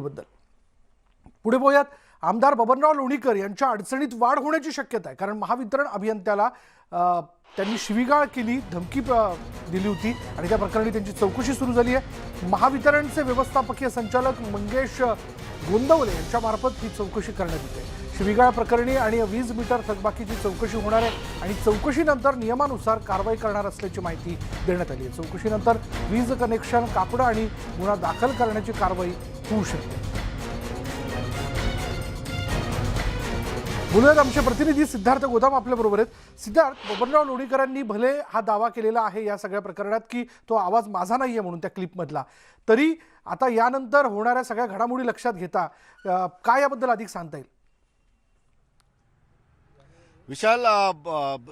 बद्दल पुढे बोलूयात. आमदार बबनराव लोणीकर यांच्या अडचणीत वाढ होण्याची शक्यता आहे, कारण महावितरण अभियंत्याला त्यांनी शिवीगाळ केली, धमकी दिली होती आणि त्या प्रकरणी त्यांची चौकशी सुरू झाली आहे. महावितरणचे व्यवस्थापकीय संचालक मंगेश गोंदवले यांच्यामार्फत ही चौकशी करण्यात येते. शिवीगाळ प्रकरणी आणि वीज मीटर थकबाकीची चौकशी होणार आहे आणि चौकशीनंतर नियमानुसार कारवाई करणार असल्याची माहिती देण्यात आली आहे. चौकशीनंतर वीज कनेक्शन कापणं आणि गुन्हा दाखल करण्याची कारवाई होऊ शकते. बोलूयात आमचे प्रतिनिधी सिद्धार्थ गोदाम आपल्या बरोबर आहेत. सिद्धार्थ, बबनराव लोणीकरांनी भले हा दावा केलेला आहे या सगळ्या प्रकरणात की तो आवाज माझा नाहीये म्हणून त्या क्लिपमधला, तरी आता यानंतर होणाऱ्या सगळ्या घडामोडी लक्षात घेता काय याबद्दल अधिक सांगता येईल? विशाल,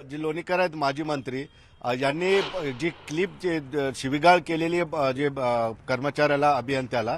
जे लोणीकर आहेत माजी मंत्री, यांनी जी क्लिप जे शिवीगाळ केलेली जे कर्मचाऱ्याला अभियंत्याला,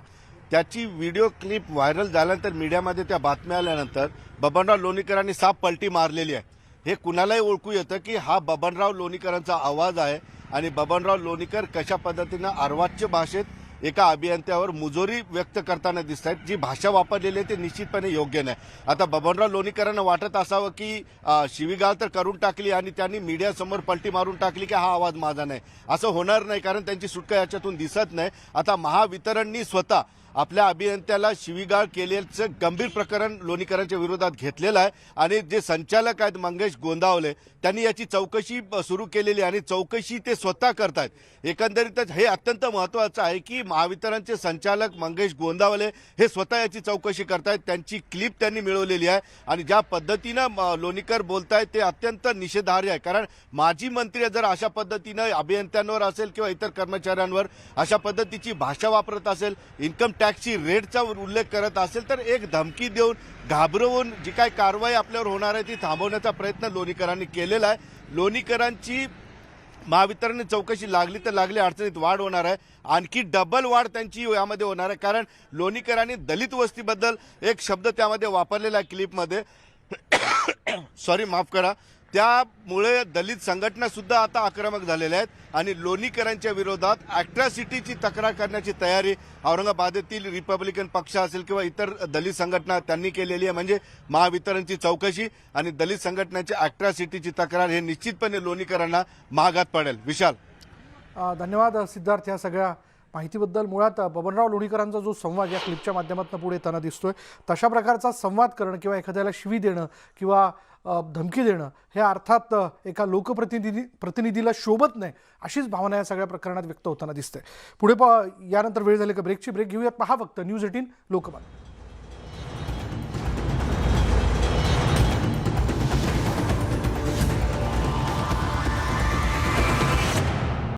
त्याची व्हिडिओ क्लिप व्हायरल झाल्यानंतर मीडियामध्ये त्या बातम्या आल्यानंतर बबनराव लोणीकरांनी साप पलटी मारलेली आहे. हे कुणालाही ओळखू येतं की हा बबनराव लोणीकरांचा आवाज आहे आणि बबनराव लोणीकर कशा पद्धतीनं अर्वाच्य भाषेत एका अभियंत्यावर मुजोरी व्यक्त करताना दिसत आहेत. जी भाषा वापरलेली आहे ते निश्चितपणे योग्य नाही. आता बबनराव लोणीकरांना वाटत असावं की शिवीगाळ तर करून टाकली आणि त्यांनी मीडियासमोर पलटी मारून टाकली की हा आवाज माझा नाही. असं होणार नाही, कारण त्यांची सुटका याच्यातून दिसत नाही. आता महावितरणनी स्वतः आपल्या अभियंत्याला शिवीगाळ केल्याचं गंभीर प्रकरण लोणीकरांच्या विरोधात घेतलेलं आहे आणि जे संचालक आहेत मंगेश गोंदावले, त्यांनी याची चौकशी सुरू केलेली आणि चौकशी ते स्वतः करतायत. एकंदरीतच हे अत्यंत महत्त्वाचं आहे की महावितरणचे संचालक मंगेश गोंदावले हे स्वतः याची चौकशी करतायत. त्यांची क्लिप त्यांनी मिळवलेली आहे आणि ज्या पद्धतीनं लोणीकर बोलतायत ते अत्यंत निषेधार्ह आहे. कारण माजी मंत्री जर अशा पद्धतीनं अभियंत्यांवर असेल किंवा इतर कर्मचाऱ्यांवर अशा पद्धतीची भाषा वापरत असेल, इन्कम टॅक्सची रेटचा उल्लेख करत असेल, तर एक धमकी देऊन घाबरवून जी काय कारवाई आपल्यावर होणार आहे ती थांबवण्याचा प्रयत्न लोणीकरांनी केलेला आहे. लोणीकरांची महावितरणने चौकशी लागली तर लागली, अडचणीत वाढ होणार आहे. आणखी डबल वाढ त्यांची यामध्ये होणार आहे, कारण लोणीकरांनी दलित वस्तीबद्दल एक शब्द त्यामध्ये वापरलेला आहे क्लिपमध्ये. सॉरी, माफ करा. त्यामुळे दलित संघटना सुद्धा आता आक्रमक झालेल्या आहेत आणि लोणीकरांच्या विरोधात अॅट्रॉसिटीची तक्रार करण्याची तयारी औरंगाबादेतील रिपब्लिकन पक्ष असेल किंवा इतर दलित संघटना त्यांनी केलेली आहे. म्हणजे महावितरणची चौकशी आणि दलित संघटनांची अॅट्रॉसिटीची तक्रार हे निश्चितपणे लोणीकरांना महागात पडेल. विशाल, धन्यवाद सिद्धार्थ या सगळ्या माहितीबद्दल. मुळात बबनराव लोणीकरांचा जो संवाद या क्लिपच्या माध्यमातून पुढे येताना दिसतोय, तशा प्रकारचा संवाद करणं किंवा एखाद्याला शिवी देणं किंवा धमकी देणं हे अर्थात एका प्रतिनिधीला शोभत नाही, अशीच भावना या सगळ्या प्रकरणात व्यक्त होताना दिसते. पुढे यानंतर वेळ झाली का ब्रेकची. ब्रेक घेऊयात. पहा फक्त न्यूज 18 लोकमत.